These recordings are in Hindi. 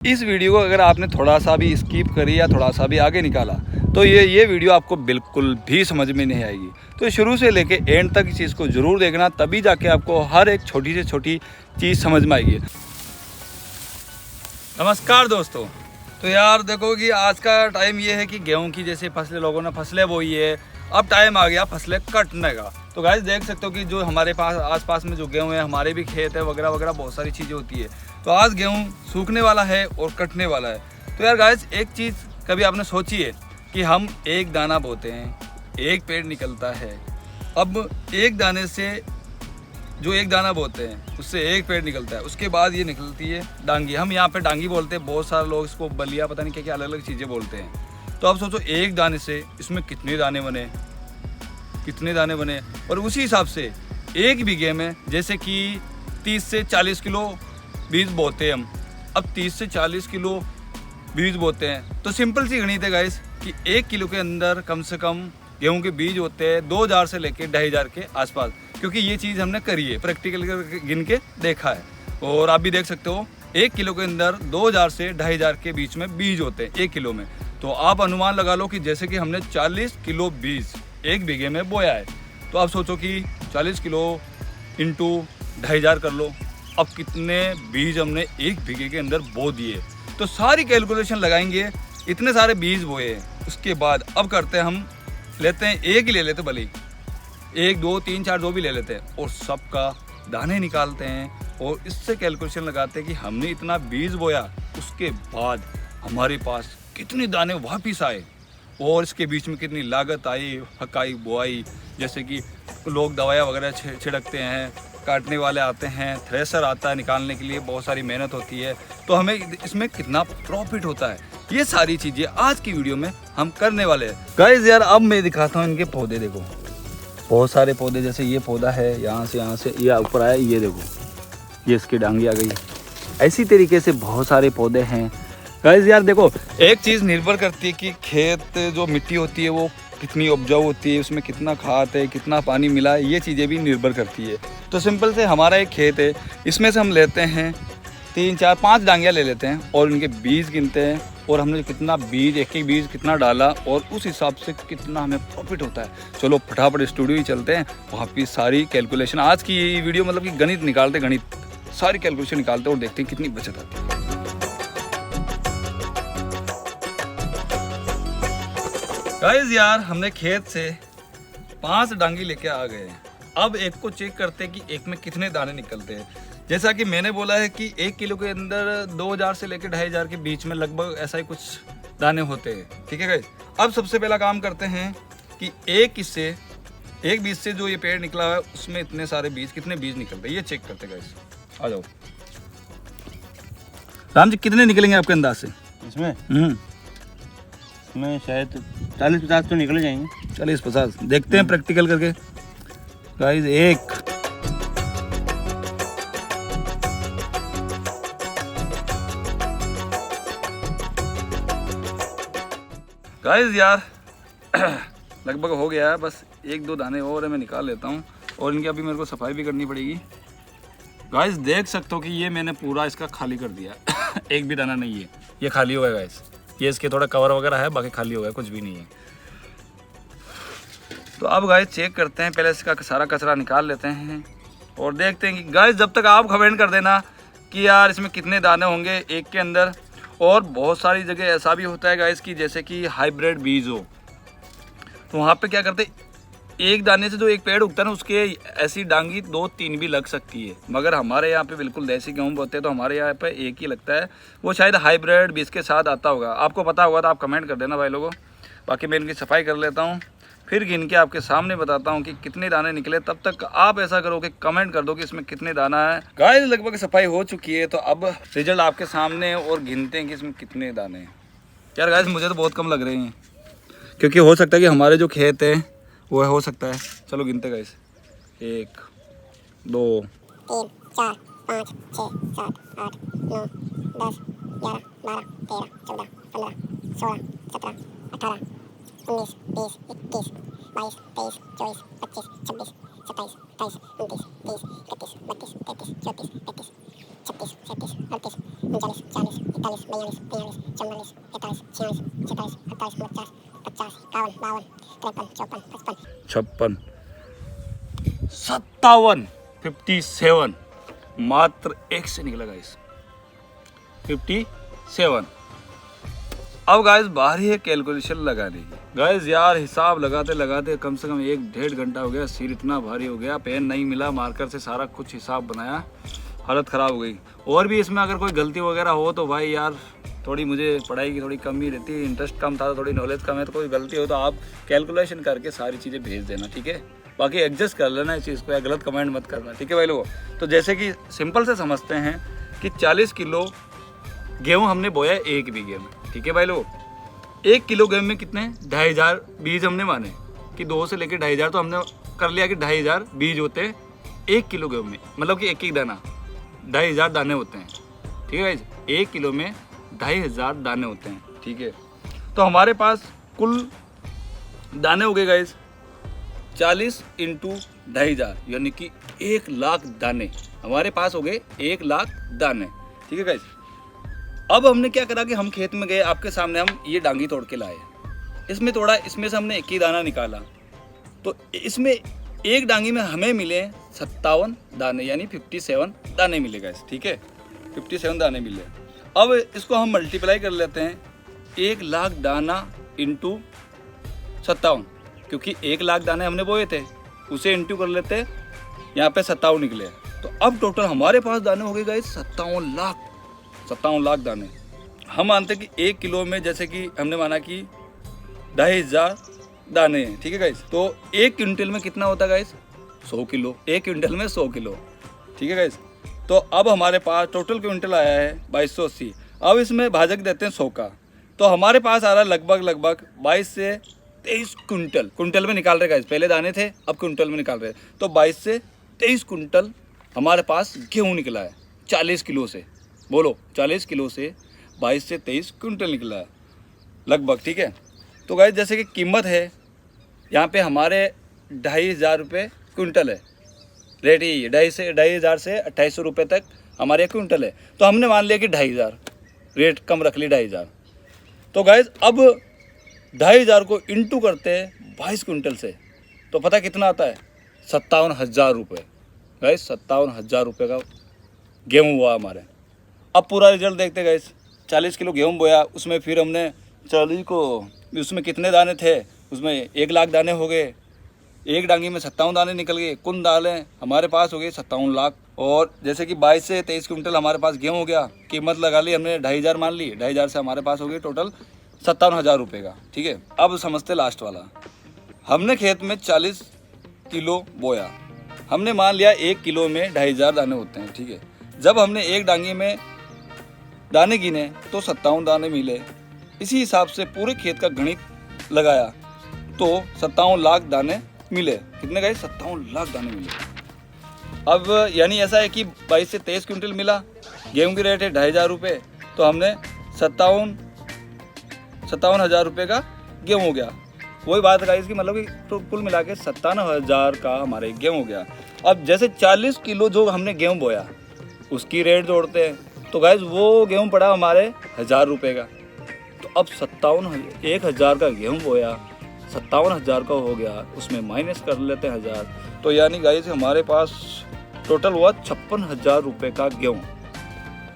इस वीडियो को अगर आपने थोड़ा सा भी स्किप करी या थोड़ा सा भी आगे निकाला तो ये वीडियो आपको बिल्कुल भी समझ में नहीं आएगी। तो शुरू से लेके एंड तक इस चीज़ को ज़रूर देखना, तभी जाके आपको हर एक छोटी से छोटी चीज़ समझ में आएगी। नमस्कार दोस्तों। तो यार देखो कि आज का टाइम ये है कि गेहूं की जैसे फसलें लोगों ने फसलें बोई है, अब टाइम आ गया फसलें कटने का। तो गाइस देख सकते हो कि जो हमारे पास आसपास में जो गेहूं है, हमारे भी खेत है वगैरह वगैरह बहुत सारी चीज़ें होती है। तो आज गेहूं सूखने वाला है और कटने वाला है। तो यार गाइस एक चीज़ कभी आपने सोची है कि हम एक दाना बोते हैं, एक पेड़ निकलता है। अब एक दाने से जो एक दाना बोते हैं उससे एक पेड़ निकलता है, उसके बाद ये निकलती है डांगी। हम यहाँ पे डांगी बोलते हैं, बहुत सारे लोग इसको बलिया पता नहीं क्या क्या अलग अलग चीज़ें बोलते हैं। तो अब सोचो एक दाने से इसमें कितने दाने बने और उसी हिसाब से एक बीघे में जैसे कि 30 से 40 किलो बीज बोते हैं हम। अब 30 से 40 किलो बीज बोते हैं तो सिंपल सी गणित है गाइस कि 1 किलो के अंदर कम से कम गेहूं के बीज होते हैं 2000 से लेकर 2500 के आसपास, क्योंकि ये चीज़ हमने करी है, प्रैक्टिकल गिन के देखा है। और आप भी देख सकते हो 1 किलो के अंदर 2000 से 2500 के बीच में बीज होते हैं 1 किलो में। तो आप अनुमान लगा लो कि जैसे कि हमने 40 किलो बीज एक बीघे में बोया है, तो आप सोचो कि 40 किलो इंटू 2500 कर लो, अब कितने बीज हमने एक बीघे के अंदर बो दिए। तो सारी कैलकुलेशन लगाएंगे, इतने सारे बीज बोए, उसके बाद अब करते हैं हम लेते हैं एक ही ले लेते, भले 1 2 3 4 जो भी ले लेते हैं और सबका दाने निकालते हैं और इससे कैलकुलेशन लगाते हैं कि हमने इतना बीज बोया, उसके बाद हमारे पास कितने दाने वापिस आए और इसके बीच में कितनी लागत आई, हकाई बुआई, जैसे कि लोग दवाइयाँ वगैरह छिड़कते हैं, काटने वाले आते हैं, थ्रेसर आता है निकालने के लिए, बहुत सारी मेहनत होती है। तो हमें इसमें कितना प्रॉफिट होता है, ये सारी चीज़ें आज की वीडियो में हम करने वाले हैं गाइस। यार अब मैं दिखाता हूँ इनके पौधे, देखो बहुत सारे पौधे, जैसे ये पौधा है यहाँ से ये ऊपर आया, ये देखो ये इसकी डांगी आ गई। ऐसी तरीके से बहुत सारे पौधे हैं गाइस। यार देखो एक चीज़ निर्भर करती है कि खेत जो मिट्टी होती है वो कितनी उपजाऊ होती है, उसमें कितना खाद है, कितना पानी मिला है, ये चीज़ें भी निर्भर करती है। तो सिंपल से हमारा एक खेत है, इसमें से हम लेते हैं 3 4 5 डांगियाँ ले लेते हैं और उनके बीज गिनते हैं और हमने कितना बीज, एक एक बीज कितना डाला और उस हिसाब से कितना हमें प्रॉफिट होता है। चलो फटाफट स्टूडियो ही चलते हैं, वहाँ की सारी कैलकुलेशन, आज की ये वीडियो मतलब कि गणित निकालते, गणित सारी कैलकुलेशन निकालते और देखते हैं कितनी बचत आती है। गाइस यार हमने खेत से 5 डांगी लेके आ गए हैं। अब एक को चेक करते हैं कि एक में कितने दाने निकलते हैं। जैसा कि मैंने बोला है कि 1 किलो के अंदर 2000 से लेकर 2500 के बीच में लगभग ऐसा ही कुछ दाने होते हैं, ठीक है गाइस। अब सबसे पहला काम करते हैं कि एक बीज से जो ये पेड़ निकला है उसमें इतने सारे बीज, कितने बीज निकलते हैं ये चेक करते हैं गाइस। आ जाओ राम जी, कितने निकलेंगे आपके अंदाज से इसमें? इसमें शायद 40-50 तो निकल जाएंगे। 40-50 देखते हैं प्रैक्टिकल करके गाइस। एक गाइस यार लगभग हो गया है, बस 1-2 दाने और है, मैं निकाल लेता हूँ और इनकी अभी मेरे को सफाई भी करनी पड़ेगी। गाइस देख सकते हो कि ये मैंने पूरा इसका खाली कर दिया एक भी दाना नहीं है, ये खाली हो गया गाइस। ये इसके थोड़ा कवर वगैरह है, बाकी खाली हो गया, कुछ भी नहीं है। तो अब गाइस चेक करते हैं, पहले इसका सारा कचरा निकाल लेते हैं और देखते हैं कि गाइस जब तक आप कमेंट कर देना कि यार इसमें कितने दाने होंगे एक के अंदर। और बहुत सारी जगह ऐसा भी होता है गाइस कि जैसे कि हाइब्रिड बीज हो, तो वहाँ पे क्या करते, एक दाने से जो एक पेड़ उगता है ना उसके ऐसी डांगी 2-3 भी लग सकती है। मगर हमारे यहाँ पे बिल्कुल देसी गेहूँ बोते हैं तो हमारे यहाँ पे एक ही लगता है, वो शायद हाइब्रिड बीज के साथ आता होगा। आपको पता होगा तो आप कमेंट कर देना भाई लोगों। बाकी मैं इनकी सफाई कर लेता हूँ, फिर गिन के आपके सामने बताता हूँ कि कितने दाने निकले। तब तक आप ऐसा करो कि कमेंट कर दो कि इसमें कितने दाना है। गाइस लगभग सफाई हो चुकी है, तो अब रिजल्ट आपके सामने है और गिनते हैं कि इसमें कितने दाने हैं। यार गाइस मुझे तो बहुत कम लग रहे हैं, क्योंकि हो सकता है कि हमारे जो खेत है वो हो सकता है। चलो गिनते गाइस, 1 2 3 4 5 6 7 8 9 10 11 12 13 14 15 16 17 18 19 20 21 22 23 24 25 26 27 28 29 30 31 32 33 34 35 36 37 38 39 40 41 42 42, 43, 44, 45, 46, 47, 48, 49, 50, 51, 52, 53, 54, 55, 56, 57, 57 मात्र एक से निकला गाइस 57। अब गाइस बाहरी है कैलकुलेशन लगाने की। गाइस यार हिसाब लगाते लगाते कम से कम 1-1.5 घंटा हो गया। सिर इतना भारी हो गया, पेन नहीं मिला, मार्कर से सारा कुछ हिसाब बनाया, हालत ख़राब हो गई। और भी इसमें अगर कोई गलती वगैरह हो तो भाई यार थोड़ी मुझे पढ़ाई की थोड़ी कमी रहती है, इंटरेस्ट कम था, थोड़ी नॉलेज कम है, तो कोई गलती हो तो आप कैलकुलेशन करके सारी चीज़ें भेज देना, ठीक है। बाकी एडजस्ट कर लेना इस चीज़ को, या गलत कमेंट मत करना, ठीक है भाई लोगों। तो जैसे कि सिंपल से समझते हैं कि 40 किलो गेहूँ हमने बोया 1 बीघे में, ठीक है भाई लोग। 1 किलो गेहूँ में कितने 2500 बीज हमने माने कि 2 से लेकर 2500, तो हमने कर लिया कि 2500 बीज होते हैं 1 किलो गेहूँ में, मतलब कि एक दाना 2500 दाने होते हैं, ठीक है गाइस। 1 किलो में 2500 दाने होते हैं, ठीक है। तो हमारे पास कुल दाने हो गए गाइस 40 × 2500, यानी कि 1 लाख दाने हमारे पास हो गए, 1 लाख दाने, ठीक है गाइस। अब हमने क्या करा कि हम खेत में गए, आपके सामने हम ये डांगी तोड़ के लाए, इसमें तोड़ा, इसमें से हमने 1 ही दाना निकाला, तो इसमें एक डांगी में हमें मिले 57 दाने, यानी 57 दाने मिले गाइस, ठीक है, 57 दाने मिले। अब इसको हम मल्टीप्लाई कर लेते हैं, 1 लाख दाना × 57, क्योंकि 1 लाख दाने हमने बोए थे, उसे इंटू कर लेते, यहाँ पे 57 निकले। तो अब टोटल हमारे पास दाने हो गए गाइस 57 लाख दाने। हम मानते कि 1 किलो में, जैसे कि हमने माना कि 2500 दाने हैं, ठीक है गाइस। तो 1 क्विंटल में कितना होता है गाइस 100 किलो, 1 क्विंटल में 100 किलो, ठीक है गाइस। तो अब हमारे पास टोटल क्विंटल आया है 2280। अब इसमें भाजक देते हैं 100 का, तो हमारे पास आ रहा है लगभग 22 से 23 कुंटल में निकाल रहे गाइस। पहले दाने थे, अब क्विंटल में निकाल रहे, तो 22 से 23 कुंटल हमारे पास गेहूँ निकला है 40 किलो से। बोलो 40 किलो से 22 से 23 कुंटल निकला है लगभग, ठीक है। तो गाइस जैसे कि कीमत है यहाँ पे हमारे 2500 रुपये क्विंटल है, रेट यही है, 2500 से 2800 रुपये तक हमारे क्विंटल है। तो हमने मान लिया कि 2500 रेट कम रख ली, 2500। तो गाइस अब 2500 को इंटू करते हैं 22 कुंटल से, तो पता कितना आता है 57,000 रुपये गाइस। 57,000 रुपये का गेहूँ हुआ हमारे। अब पूरा रिजल्ट देखते गाइस, 40 किलो गेहूँ बोया, उसमें फिर हमने 40 को, उसमें कितने दाने थे, उसमें 1 लाख दाने हो गए, एक डांगी में 57 दाने निकल गए, कुल दाने हमारे पास हो गए 57 लाख। और जैसे कि 22 से 23 कुंटल हमारे पास गेहूँ हो गया, कीमत लगा ली हमने 2500 मान ली, 2500 से हमारे पास हो गई टोटल 57,000 रुपये का, ठीक है। अब समझते लास्ट वाला, हमने खेत में 40 किलो बोया, हमने मान लिया 1 किलो में 2500 दाने होते हैं, ठीक है। जब हमने एक डांगी में दाने गिने तो 57 दाने मिले, इसी हिसाब से पूरे खेत का गणित लगाया तो 57 लाख दाने मिले। कितने गए 57 लाख दाने मिले। अब यानी ऐसा है कि 22 से 23 क्विंटल मिला, गेहूं की रेट है 2500 रुपये, तो हमने 57,000 रुपये का गेहूं हो गया। वही बात गाइस की, मतलब कि तो कुल मिला के 57,000 का हमारे गेहूं हो गया। अब जैसे 40 किलो जो हमने गेहूं बोया उसकी रेट जोड़ते हैं, तो गाइस वो गेहूं पड़ा हमारे 1000 रुपये का। तो अब 1,000 का गेहूं बोया, 57,000 का हो गया, उसमें माइनस कर लेते हैं 1000, तो यानी गाइस हमारे पास टोटल हुआ 56,000 रुपये का गेहूं,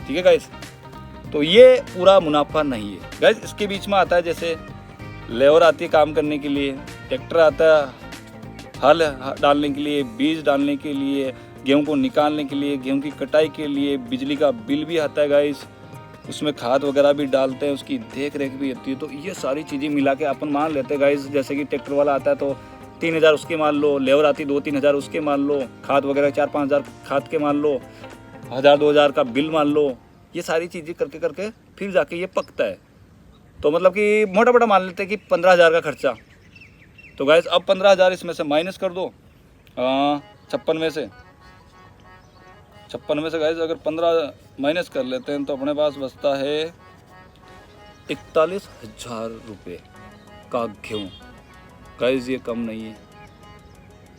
ठीक है गाइस। तो ये पूरा मुनाफा नहीं है गाइस। इसके बीच में आता है जैसे लेबर आती है काम करने के लिए, ट्रैक्टर आता है हल डालने के लिए, बीज डालने के लिए, गेहूं को निकालने के लिए, गेहूं की कटाई के लिए, बिजली का बिल भी आता है गाइस, उसमें खाद वगैरह भी डालते हैं, उसकी देख रेख भी होती है। तो ये सारी चीज़ें मिला के अपन मान लेते हैं गाइस, जैसे कि ट्रैक्टर वाला आता है तो 3,000 उसके मान लो, लेबर आती 2-3 हज़ार उसके मान लो, खाद वगैरह 4-5 हज़ार खाद के मान लो, 1,000-2,000 का बिल मान लो। ये सारी चीज़ें करके करके फिर जाके ये पकता है। तो मतलब कि मोटा मोटा मान लेते हैं कि 15,000 का खर्चा। तो गाइस अब 15,000 इसमें से माइनस कर दो 56 में से गाइस अगर 15 माइनस कर लेते हैं तो अपने पास बचता है 41,000 रुपये का गेहूँ। गाइस ये कम नहीं है,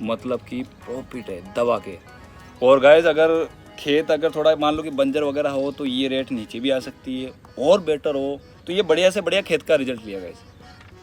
मतलब कि प्रॉफिट है दबा के। और गाइस अगर खेत अगर थोड़ा मान लो कि बंजर वगैरह हो तो ये रेट नीचे भी आ सकती है, और बेटर हो तो ये बढ़िया से बढ़िया खेत का रिजल्ट लिया गाइस।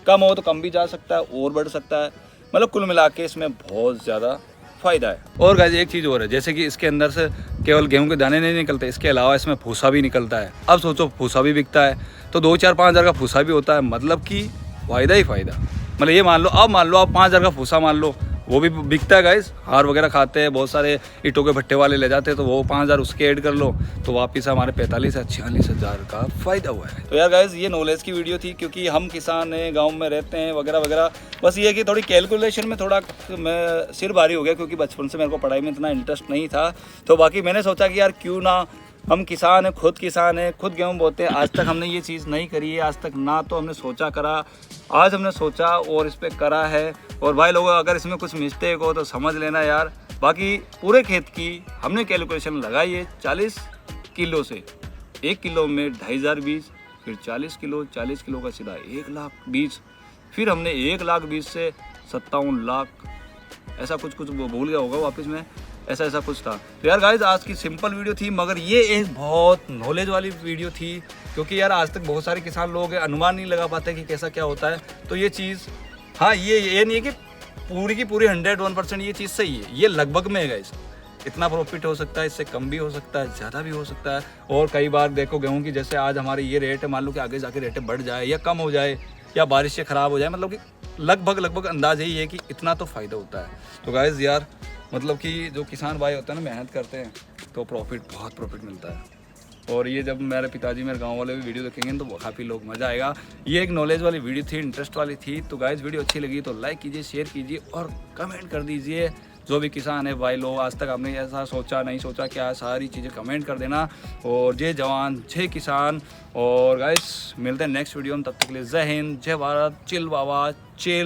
कम हो तो कम भी जा सकता है और बढ़ सकता है, मतलब कुल मिला के इसमें बहुत ज़्यादा फ़ायदा है। और गाइस एक चीज़ और है, जैसे कि इसके अंदर से केवल गेहूं के दाने नहीं निकलते, इसके अलावा इसमें भूसा भी निकलता है। अब सोचो भूसा भी बिकता है तो 2-4-5 हज़ार का भूसा भी होता है, मतलब कि फ़ायदा ही फ़ायदा। मतलब ये मान लो आप 5 हज़ार का भूसा मान लो, वो भी बिकता है गाइस। हार वगैरह खाते हैं बहुत सारे ईंटों के भट्टे वाले ले जाते हैं, तो वो 5 हज़ार उसके ऐड कर लो तो वापस हमारे 45 से 46 हज़ार का फ़ायदा हुआ है। तो यार गाइस ये नॉलेज की वीडियो थी, क्योंकि हम किसान हैं, गांव में रहते हैं वगैरह वगैरह। बस ये है कि थोड़ी कैलकुलेशन में थोड़ा मैं सिर भारी हो गया, क्योंकि बचपन से मेरे को पढ़ाई में इतना इंटरेस्ट नहीं था। तो बाकी मैंने सोचा कि यार क्यों ना, हम किसान हैं, खुद गेहूँ बोते हैं। आज तक हमने ये चीज़ नहीं करी है, आज तक ना तो हमने सोचा करा, आज हमने सोचा और इस पर करा है। और भाई लोगों अगर इसमें कुछ मिस्टेक हो तो समझ लेना यार। बाकी पूरे खेत की हमने कैलकुलेशन लगाई है 40 किलो से। 1 किलो में 2,500 बीज, फिर 40 किलो का सीधा 1 लाख बीज, फिर हमने 1 लाख बीज से 57 लाख, ऐसा कुछ भूल गया होगा वापस में, ऐसा कुछ था। तो यार गाइस आज की सिंपल वीडियो थी, मगर ये एक बहुत नॉलेज वाली वीडियो थी, क्योंकि यार आज तक बहुत सारे किसान लोग अनुमान नहीं लगा पाते कि कैसा क्या होता है। तो ये चीज़, हाँ ये नहीं है कि पूरी की पूरी 101% ये चीज़ सही है, ये लगभग में है गाइस। इतना प्रॉफिट हो सकता है, इससे कम भी हो सकता है, ज़्यादा भी हो सकता है। और कई बार देखो गेहूँ की, जैसे आज हमारे ये रेट है, मान लो कि आगे जाके रेट बढ़ जाए या कम हो जाए या बारिश से ख़राब हो जाए, मतलब कि लगभग अंदाज यही है कि इतना तो फ़ायदा होता है। तो गाइस यार मतलब कि जो किसान भाई होता है ना, मेहनत करते हैं तो बहुत प्रॉफिट मिलता है। और ये जब मेरे पिताजी मेरे गांव वाले भी वीडियो देखेंगे तो काफ़ी लोग मज़ा आएगा। ये एक नॉलेज वाली वीडियो थी, इंटरेस्ट वाली थी। तो गाइस वीडियो अच्छी लगी तो लाइक कीजिए, शेयर कीजिए और कमेंट कर दीजिए। जो भी किसान है भाई लोग, आज तक आपने ऐसा सोचा नहीं सोचा क्या, सारी चीज़ें कमेंट कर देना। और जय जवान जय किसान। और गाइस मिलते हैं नेक्स्ट वीडियो में, तब तक के लिए जय हिंद, जय भारत, चिल बाबा चिल।